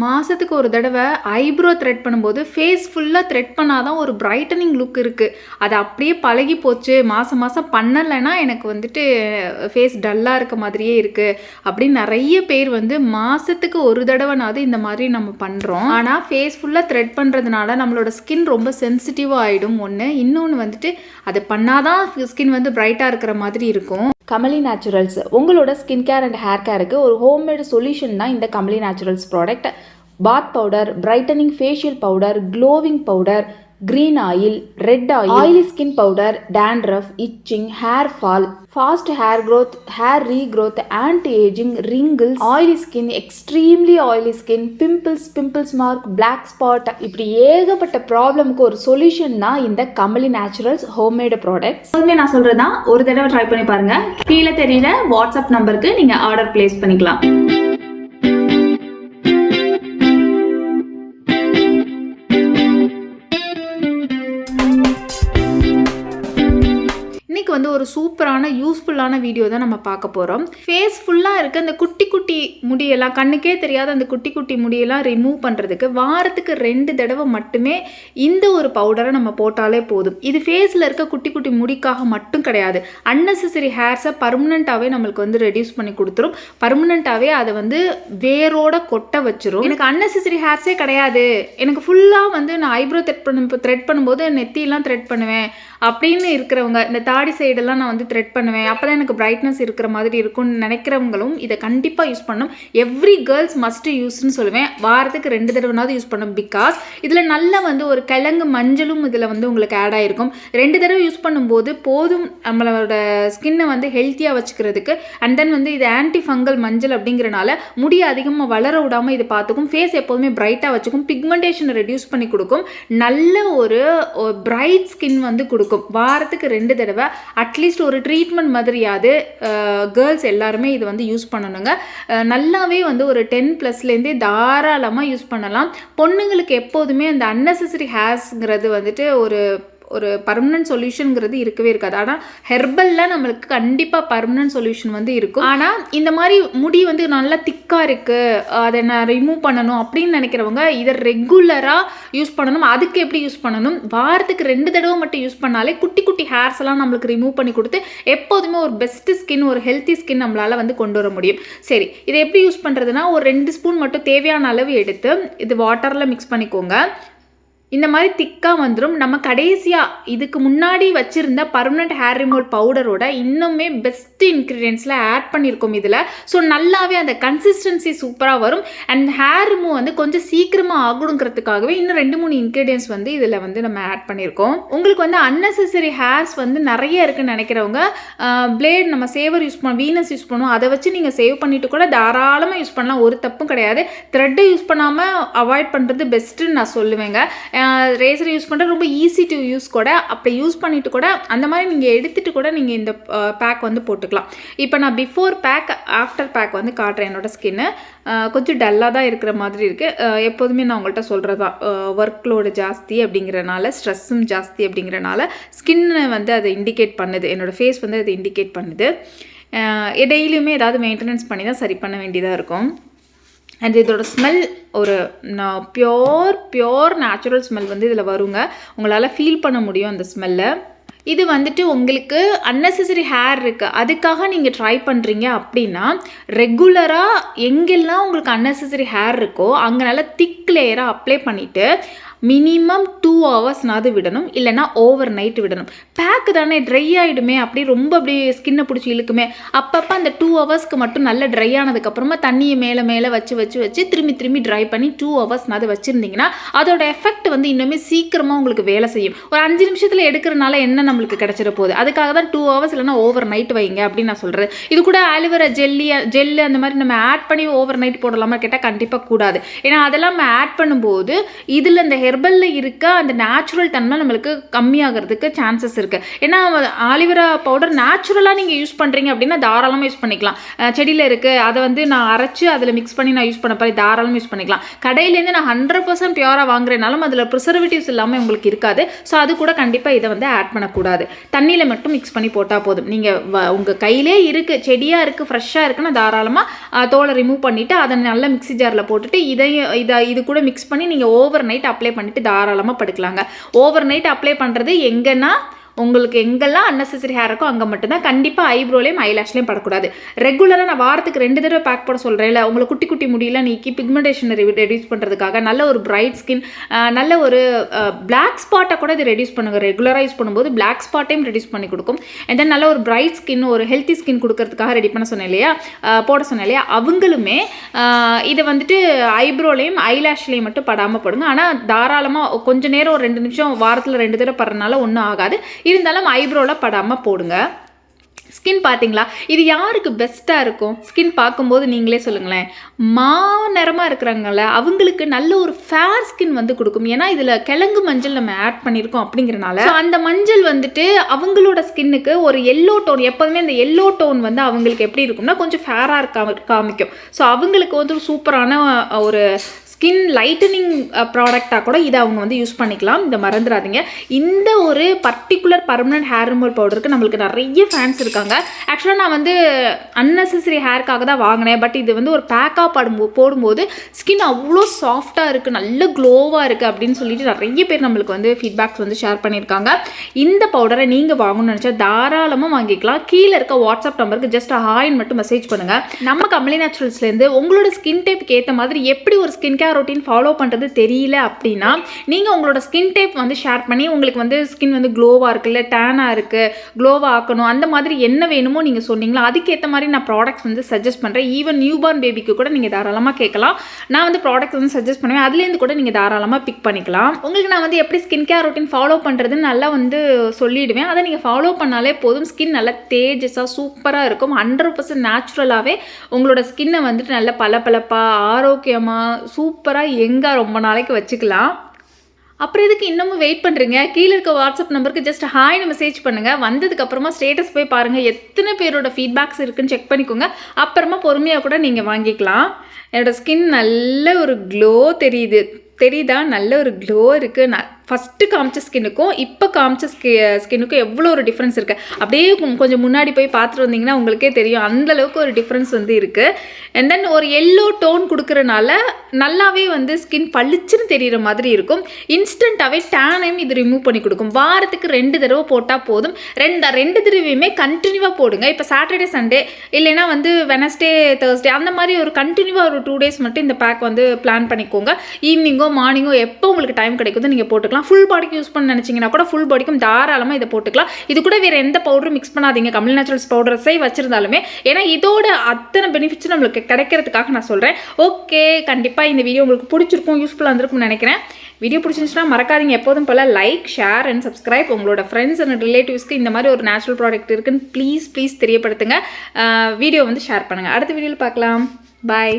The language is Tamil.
மாதத்துக்கு ஒரு தடவை ஐப்ரோ த்ரெட் பண்ணும்போது ஃபேஸ் ஃபுல்லாக த்ரெட் பண்ணால் தான் ஒரு பிரைட்டனிங் லுக் இருக்குது. அது அப்படியே பழகி போச்சு, மாதம் மாதம் பண்ணலைன்னா எனக்கு வந்துட்டு ஃபேஸ் டல்லாக இருக்க மாதிரியே இருக்குது அப்படின்னு நிறைய பேர் வந்து மாதத்துக்கு ஒரு தடவைனாவது இந்த மாதிரி நம்ம பண்ணுறோம். ஆனால் ஃபேஸ் ஃபுல்லாக த்ரெட் பண்ணுறதுனால நம்மளோட ஸ்கின் ரொம்ப சென்சிட்டிவாக ஆகிடும் ஒன்று. இன்னொன்று வந்துட்டு அது பண்ணாதான் ஸ்கின் வந்து பிரைட்டாக இருக்கிற மாதிரி இருக்கும். கமலி நேச்சுரல்ஸ் உங்களோட ஸ்கின் கேர் அண்ட் ஹேர் கேருக்கு ஒரு ஹோம்மேடு சொல்யூஷன் தான் இந்த கமலி நேச்சுரல்ஸ் ப்ராடக்ட். பாத் powder, brightening facial powder, glowing powder, green oil, red oil, oily skin powder, dandruff, itching, hair fall, fast hair growth, hair regrowth, anti-aging, wrinkles, oily skin, extremely oily skin, pimples mark, black spot, இப்படி ஏகப்பட்ட ப்ராப்ளமுக்கு ஒரு சொல்யூஷன் தான் இந்த கமலி நேச்சுரல்ஸ் ஹோம்மேடு ப்ராடக்ட்ஸ். நான் சொல்றதுதான், ஒரு தடவை ட்ரை பண்ணி பாருங்க. கீழே தெரியுற வாட்ஸ்அப் நம்பருக்கு நீங்க ஆர்டர் பிளேஸ் பண்ணிக்கலாம். வந்து ஒரு சூப்பரான யூஸ்ஃபுல்லான வீடியோ தான் நம்ம பார்க்க போகிறோம். ஃபேஸ் ஃபுல்லாக இருக்க அந்த குட்டி குட்டி முடியெல்லாம், கண்ணுக்கே தெரியாத அந்த குட்டி குட்டி முடியெல்லாம் ரிமூவ் பண்ணுறதுக்கு வாரத்துக்கு 2 தடவை மட்டுமே இந்த ஒரு பவுடரை நம்ம போட்டாலே போதும். இது ஃபேஸில் இருக்க குட்டி குட்டி முடிக்காக மட்டும் கிடையாது, அன்னெசரி ஹேர்ஸை பர்மனெண்ட்டாகவே நம்மளுக்கு வந்து ரெடியூஸ் பண்ணி கொடுத்துரும். பர்மனெண்ட்டாகவே அதை வந்து வேரோட கொட்ட வச்சிரும். எனக்கு அன்னெசரி ஹேர்ஸே கிடையாது, எனக்கு ஃபுல்லாக வந்து நான் ஐப்ரோ த்ரெட் பண்ணும்போது நெத்தியெல்லாம் த்ரெட் பண்ணுவேன் அப்படின்னு இருக்கிறவங்க, இந்த தாடி சைடெல்லாம் நான் வந்து த்ரெட் பண்ணுவேன், அப்போ தான் எனக்கு பிரைட்னஸ் இருக்கிற மாதிரி இருக்கும்னு நினைக்கிறவங்களும் இதை கண்டிப்பாக யூஸ் பண்ணணும். எவ்ரி கேர்ள்ஸ் மஸ்ட் யூஸ்ன்னு சொல்லுவேன். வாரத்துக்கு 2 தடவைனாவது யூஸ் பண்ணணும். பிகாஸ் இதில் நல்லா வந்து ஒரு கிழங்கு மஞ்சளும் இதில் வந்து உங்களுக்கு ஆட் ஆகிருக்கும். 2 தடவை யூஸ் பண்ணும்போது போதும் நம்மளோட ஸ்கின்னை வந்து ஹெல்த்தியாக வச்சுக்கிறதுக்கு. அண்ட் தென் வந்து இது ஆன்டி ஃபங்கல் மஞ்சள் அப்படிங்கிறனால முடியை அதிகமாக வளர விடாமல் இது பார்த்துக்கும். ஃபேஸ் எப்போதுமே பிரைட்டாக வச்சுக்கும், பிக்மெண்டேஷனை ரெடியூஸ் பண்ணி கொடுக்கும், நல்ல ஒரு பிரைட் ஸ்கின் வந்து கொடுக்கும். வாரத்துக்கு 2 தடவை அட்லீஸ்ட் ஒரு ட்ரீட்மெண்ட் மாதிரியாவது கேர்ள்ஸ் எல்லாருமே இது வந்து யூஸ் பண்ணணுங்க. நல்லாவே வந்து ஒரு 10+லேருந்தே தாராளமாக யூஸ் பண்ணலாம். பொண்ணுங்களுக்கு எப்போதுமே அந்த அன்னெசரி ஹேர்ஸ்ங்கிறது வந்துட்டு ஒரு பர்மனன்ட் சொல்யூஷனுங்கிறது இருக்கவே இருக்காது. ஆனால் ஹெர்பலில் நம்மளுக்கு கண்டிப்பாக பர்மனன்ட் சொல்யூஷன் வந்து இருக்கும். ஆனால் இந்த மாதிரி முடி வந்து நல்லா திக்காக இருக்குது, அதை நான் ரிமூவ் பண்ணணும் அப்படின்னு நினைக்கிறவங்க இதை ரெகுலராக யூஸ் பண்ணணும். அதுக்கு எப்படி யூஸ் பண்ணணும்? வாரத்துக்கு 2 தடவை மட்டும் யூஸ் பண்ணாலே குட்டி குட்டி ஹேர்ஸ் எல்லாம் நம்மளுக்கு ரிமூவ் பண்ணி கொடுத்து எப்போதுமே ஒரு பெஸ்ட் ஸ்கின், ஒரு ஹெல்த்தி ஸ்கின் நம்மளால் வந்து கொண்டு வர முடியும். சரி, இதை எப்படி யூஸ் பண்ணுறதுனா, ஒரு 2 ஸ்பூன் மட்டும் தேவையான அளவு எடுத்து இது வாட்டரில் மிக்ஸ் பண்ணிக்கோங்க. இந்த மாதிரி திக்காக வந்துடும். நம்ம கடைசியாக இதுக்கு முன்னாடி வச்சுருந்த பர்மனெண்ட் ஹேர் ரிமூவல் பவுடரோட இன்னுமே பெஸ்ட் இன்க்ரீடியன்ஸில் ஆட் பண்ணியிருக்கோம் இதில். ஸோ நல்லாவே அந்த கன்சிஸ்டன்சி சூப்பராக வரும். அண்ட் ஹேர் ரிமூவ் வந்து கொஞ்சம் சீக்கிரமாக ஆகணுங்கிறதுக்காகவே இன்னும் 2-3 இன்க்ரீடியன்ஸ் வந்து இதில் வந்து நம்ம ஆட் பண்ணியிருக்கோம். உங்களுக்கு வந்து அன்னெசரி ஹேர்ஸ் வந்து நிறைய இருக்குன்னு நினைக்கிறவங்க பிளேட் நம்ம சேவர் யூஸ் பண்ணோம், வீனஸ் யூஸ் பண்ணுவோம், அதை வச்சு நீங்கள் சேவ் பண்ணிவிட்டு கூட தாராளமாக யூஸ் பண்ணலாம், ஒரு தப்பும் கிடையாது. த்ரெட்டை யூஸ் பண்ணாமல் அவாய்ட் பண்ணுறது பெஸ்ட்டுன்னு நான் சொல்லுவேங்க. ரேசர் யூஸ் பண்ணுறது ரொம்ப ஈஸி டு யூஸ் கூட. அப்படி யூஸ் பண்ணிவிட்டு கூட அந்த மாதிரி நீங்கள் எடுத்துகிட்டு கூட நீங்கள் இந்த பேக் வந்து போட்டுக்கலாம். இப்போ நான் பிஃபோர் பேக் ஆஃப்டர் பேக் வந்து காட்டுறேன். என்னோடய ஸ்கின்னு கொஞ்சம் டல்லாக தான் இருக்கிற மாதிரி இருக்குது. எப்போதுமே நான் உங்கள்கிட்ட சொல்கிறது தான், ஒர்க் லோடு ஜாஸ்தி அப்படிங்கிறனால, ஸ்ட்ரெஸ்ஸும் ஜாஸ்தி அப்படிங்கிறனால ஸ்கின்னு வந்து அதை இண்டிகேட் பண்ணுது, என்னோடய ஃபேஸ் வந்து அதை இண்டிகேட் பண்ணுது. டெய்லியுமே ஏதாவது மெயின்டெனன்ஸ் பண்ணி தான் சரி பண்ண வேண்டியதாக இருக்கும். அண்ட் இதோட ஸ்மெல் ஒரு பியோர் நேச்சுரல் ஸ்மெல் வந்து இதில் வருங்க. உங்களால் ஃபீல் பண்ண முடியும் அந்த ஸ்மெல்லை. இது வந்துட்டு உங்களுக்கு அன்னெசரி ஹேர் இருக்குது, அதுக்காக நீங்கள் ட்ரை பண்ணுறீங்க அப்படின்னா ரெகுலராக எங்கெல்லாம் உங்களுக்கு அன்னெசரி ஹேர் இருக்கோ அங்கே நல்லா திக் லேயராக அப்ளை பண்ணிவிட்டு மினிமம் 2 ஹவர்ஸ்னாவது விடணும், இல்லைனா ஓவர் நைட் விடணும். பேக்கு தானே ட்ரை ஆகிடுமே, அப்படி ரொம்ப அப்படி ஸ்கின்னை பிடிச்சி இழுக்குமே. அப்பப்போ அந்த 2 ஹவர்ஸ்க்கு மட்டும் நல்லா ட்ரை ஆனதுக்கப்புறமா தண்ணியை மேலே வச்சு திரும்பி ட்ரை பண்ணி 2 ஹவர்ஸ்னாவது வச்சுருந்தீங்கன்னா அதோட எஃபெக்ட் வந்து இன்னுமே சீக்கிரமாக உங்களுக்கு வேலை செய்யும். ஒரு 5 நிமிஷத்தில் எடுக்கிறனால என்ன நம்மளுக்கு கிடச்சிட போகுது? அதுக்காக தான் 2 ஹவர்ஸ் இல்லைனா ஓவர் நைட் வைங்க அப்படின்னு நான் சொல்கிறேன். இது கூட ஆலிவேரா ஜெல்லு அந்த மாதிரி நம்ம ஆட் பண்ணி ஓவர் நைட் போடலாமா கேட்டால் கண்டிப்பாக கூடாது. ஏன்னா அதெல்லாம் நம்ம ஆட் பண்ணும்போது இதில் இந்த ஹெர்பலில் இருக்க அந்த நேச்சுரல் தன்மை நம்மளுக்கு கம்மியாகிறதுக்கு சான்சஸ் இருக்குது. ஏன்னா ஆலிவேரா பவுடர் நேச்சுரலாக நீங்கள் யூஸ் பண்ணுறீங்க அப்படின்னா தாராளமாக யூஸ் பண்ணிக்கலாம். செடியில் இருக்குது, அதை வந்து நான் அரைச்சி அதில் மிக்ஸ் பண்ணி நான் யூஸ் பண்ண போய் தாராளமாக யூஸ் பண்ணிக்கலாம். கடையிலேருந்து நான் 100% பியூராக வாங்குறதுனாலும் அதில் இதில் ப்ரிசர்வேட்டிவ்ஸ் இல்லாமல் உங்களுக்கு இருக்காது. ஸோ அது கூட கண்டிப்பாக இதை வந்து ஆட் பண்ணக்கூடாது. தண்ணியில் மட்டும் மிக்ஸ் பண்ணி போட்டால் போதும். நீங்கள் உங்கள் கையிலே இருக்குது, செடியாக இருக்குது, ஃப்ரெஷ்ஷாக இருக்குன்னா தாராளமாக தோலை ரிமூவ் பண்ணிவிட்டு அதை நல்லா மிக்ஸி ஜாரில் போட்டுட்டு இது கூட மிக்ஸ் பண்ணி நீங்கள் ஓவர் நைட் அப்ளை பண்ணிவிட்டு தாராளமாக படுக்கலாங்க. ஓவர் நைட் அப்ளை பண்ணுறது எங்கன்னா உங்களுக்கு எங்கெல்லாம் அன்னெசரி ஹேர் இருக்கோ அங்கே மட்டும்தான். கண்டிப்பாக ஐப்ரோலையும் ஐலாஷ்லேயும் படக்கூடாது. ரெகுலராக நான் வாரத்துக்கு 2 தடவை பேக் போட சொல்கிறேன். இல்லை உங்களுக்கு குட்டி குட்டி முடியல நீக்கி பிக்மெண்டேஷன் ரெடியூஸ் பண்ணுறதுக்காக நல்ல ஒரு பிரைட் ஸ்கின், நல்ல ஒரு பிளாக் ஸ்பாட்டை கூட இது ரெடியூஸ் பண்ணுங்க. ரெகுலராக யூஸ் பண்ணும்போது பிளாக் ஸ்பாட்டையும் ரெடியூஸ் பண்ணி கொடுக்கும். அண்ட் தென் நல்ல ஒரு பிரைட் ஸ்கின், ஒரு ஹெல்த்தி ஸ்கின் கொடுக்கறதுக்காக ரெடி பண்ண சொன்னேன் இல்லையா, போட சொன்னேன் இல்லையா, அவங்களுமே இதை வந்துட்டு ஐப்ரோலையும் ஐலாஷ்லேயும் மட்டும் படாமல் போடுங்க. ஆனால் தாராளமாக கொஞ்சம் நேரம் ஒரு 2 நிமிஷம் வாரத்தில் 2 தடவை படுறதுனால ஒன்றும் ஆகாது. இருந்தாலும் ஐப்ரோவில் படாமல் போடுங்க. ஸ்கின் பார்த்தீங்களா, இது யாருக்கு பெஸ்ட்டாக இருக்கும்? ஸ்கின் பார்க்கும்போது நீங்களே சொல்லுங்களேன். நிறமாக இருக்கிறாங்கல்ல அவங்களுக்கு நல்ல ஒரு ஃபேர் ஸ்கின் வந்து கொடுக்கும். ஏன்னா இதில் கிழங்கு மஞ்சள் நம்ம ஆட் பண்ணியிருக்கோம் அப்படிங்கிறனால அந்த மஞ்சள் வந்துட்டு அவங்களோட ஸ்கின்னுக்கு ஒரு எல்லோ டோன், எப்போதுமே இந்த எல்லோ டோன் வந்து அவங்களுக்கு எப்படி இருக்கும்னா கொஞ்சம் ஃபேராக காமிக்கும். ஸோ அவங்களுக்கு வந்து ஒரு சூப்பரான ஒரு ஸ்கின் லைட்டனிங் ப்ராடக்டாக கூட இதை அவங்க வந்து யூஸ் பண்ணிக்கலாம். இதை மறந்துடாதீங்க. இந்த ஒரு பர்டிகுலர் பர்மனன்ட் ஹேர் ரிமூவல் பவுடருக்கு நம்மளுக்கு நிறைய ஃபேன்ஸ் இருக்காங்க. ஆக்சுவலாக நான் வந்து அன்னெசரி ஹேருக்காக தான் வாங்கினேன். பட் இது வந்து ஒரு பேக்காக போடும்போது ஸ்கின் அவ்வளோ சாஃப்டாக இருக்குது, நல்ல க்ளோவாக இருக்குது அப்படின்னு சொல்லிட்டு நிறைய பேர் நம்மளுக்கு வந்து ஃபீட்பேக்ஸ் வந்து ஷேர் பண்ணியிருக்காங்க. இந்த பவுடரை நீங்கள் வாங்கணும்னு நினச்சா தாராளமாக வாங்கிக்கலாம். கீழே இருக்க வாட்ஸ்அப் நம்பருக்கு ஜஸ்ட் ஹாய்ன்னு மட்டும் மெசேஜ் பண்ணுங்கள். நம்ம கமலி நேச்சுரல்ஸ்லேருந்து உங்களோட ஸ்கின் டைப்புக்கு ஏற்ற மாதிரி எப்படி ஒரு ஸ்கின் கேர் ரொட்டீன் ஃபாலோ பண்ணுறது தெரியல அப்படின்னா நீங்கள் உங்களோட ஸ்கின் டைப் வந்து ஷேர் பண்ணி உங்களுக்கு வந்து ஸ்கின் வந்து க்ளோவாக இருக்குது, இல்லை டேனாக இருக்குது, க்ளோவாக ஆக்கணும், அந்த மாதிரி என்ன வேணுமோ நீங்கள் சொன்னீங்களா அதுக்கேற்ற மாதிரி நான் ப்ராடக்ட்ஸ் வந்து சஜஸ்ட் பண்ணுறேன். ஈவன் நியூபார்ன் பேபிக்கு கூட நீங்கள் தாராளமாக கேட்கலாம். நான் வந்து ப்ராடக்ட்ஸ் வந்து சஜஸ்ட் பண்ணுவேன். அதுலேருந்து கூட நீங்கள் தாராளமாக பிக் பண்ணிக்கலாம். உங்களுக்கு நான் வந்து எப்படி ஸ்கின் கேர் ரொட்டீன் ஃபாலோ பண்ணுறதுன்னு நல்லா வந்து சொல்லிவிடுவேன். அதை நீங்கள் ஃபாலோ பண்ணாலே போதும். ஸ்கின் நல்லா தேஜஸாக சூப்பராக இருக்கும். 100% நேச்சுரலாகவே உங்களோட ஸ்கின்னை வந்துட்டு நல்ல பளபளப்பாக ஆரோக்கியமாக சூப்பராக எங்கே ரொம்ப நாளைக்கு வச்சுக்கலாம். அப்புறம் இதுக்கு இன்னமும் வெயிட் பண்ணுறீங்க? கீழே இருக்க வாட்ஸ்அப் நம்பருக்கு ஜஸ்ட் ஹாய்னு மெசேஜ் பண்ணுங்கள். வந்ததுக்கப்புறமா ஸ்டேட்டஸ் போய் பாருங்கள், எத்தனை பேரோட ஃபீட்பேக்ஸ் இருக்குன்னு செக் பண்ணிக்கோங்க. அப்புறமா பொறுமையாக கூட நீங்கள் வாங்கிக்கலாம். என்னோடய ஸ்கின் நல்ல ஒரு க்ளோ தெரியுதா? நல்ல ஒரு க்ளோ இருக்குது. நான் ஃபஸ்ட்டு காமிச்ச ஸ்கின்னுக்கும் இப்போ காமிச்ச ஸ்கின்னுக்கும் எவ்வளோ ஒரு டிஃப்ரென்ஸ் இருக்குது. அப்படியே கொஞ்சம் முன்னாடி போய் பார்த்துட்டு வந்தீங்கன்னா உங்களுக்கே தெரியும் அந்தளவுக்கு ஒரு டிஃப்ரென்ஸ் வந்து இருக்குது. அண்ட் தென் ஒரு எல்லோ டோன் கொடுக்குறனால நல்லாவே வந்து ஸ்கின் பளிச்சுன்னு தெரிகிற மாதிரி இருக்கும். இன்ஸ்டண்ட்டாகவே டேனையும் இது ரிமூவ் பண்ணி கொடுக்கும். வாரத்துக்கு 2 தடவை போட்டால் போதும். 2 தடவையுமே கண்டினியூவாக போடுங்க. இப்போ சாட்டர்டே சண்டே இல்லைனா வந்து வெனஸ்டே தேர்ஸ்டே அந்த மாதிரி ஒரு கண்டினியூவாக ஒரு 2 டேஸ் மட்டும் இந்த பேக் வந்து பிளான் பண்ணிக்கோங்க. ஈவினிங்கோ மார்னிங்கோ எப்போ உங்களுக்கு டைம் கிடைக்குதோ நீங்கள் போட்டுக்கலாம். ஃபுல் பாடிக்கு யூஸ் பண்ண நினச்சிங்கன்னா கூட ஃபுல் பாடிக்கும் தாராளமாக இதை போட்டுக்கலாம். இது கூட வேறு எந்த பவுடரும் மிக்ஸ் பண்ணாதீங்க. கமலி நேச்சுரல்ஸ் பவுடர்ஸே வச்சிருந்தாலுமே, ஏன்னா இதோட அத்தனை பெனிஃபிட்ஸ் நம்மளுக்கு கிடைக்கிறதுக்காக நான் சொல்கிறேன். ஓகே, கண்டிப்பாக இந்த வீடியோ உங்களுக்கு பிடிச்சிருக்கும், யூஸ்ஃபுல்லாக இருந்திருக்கும்னு நினைக்கிறேன். வீடியோ பிடிச்சிருந்துச்சுன்னா மறக்காதீங்க எப்போதும் bowl like, share and subscribe. உங்களோட ஃப்ரெண்ட்ஸ் அண்ட் ரிலேட்டிவ்ஸ்க்கு இந்த மாதிரி ஒரு நேச்சுரல் ப்ராடக்ட் இருக்குன்னு ப்ளீஸ் தெரியப்படுத்துங்க. வீடியோ வந்து ஷேர் பண்ணுங்கள். அடுத்த வீடியோவில் பார்க்கலாம். பாய்.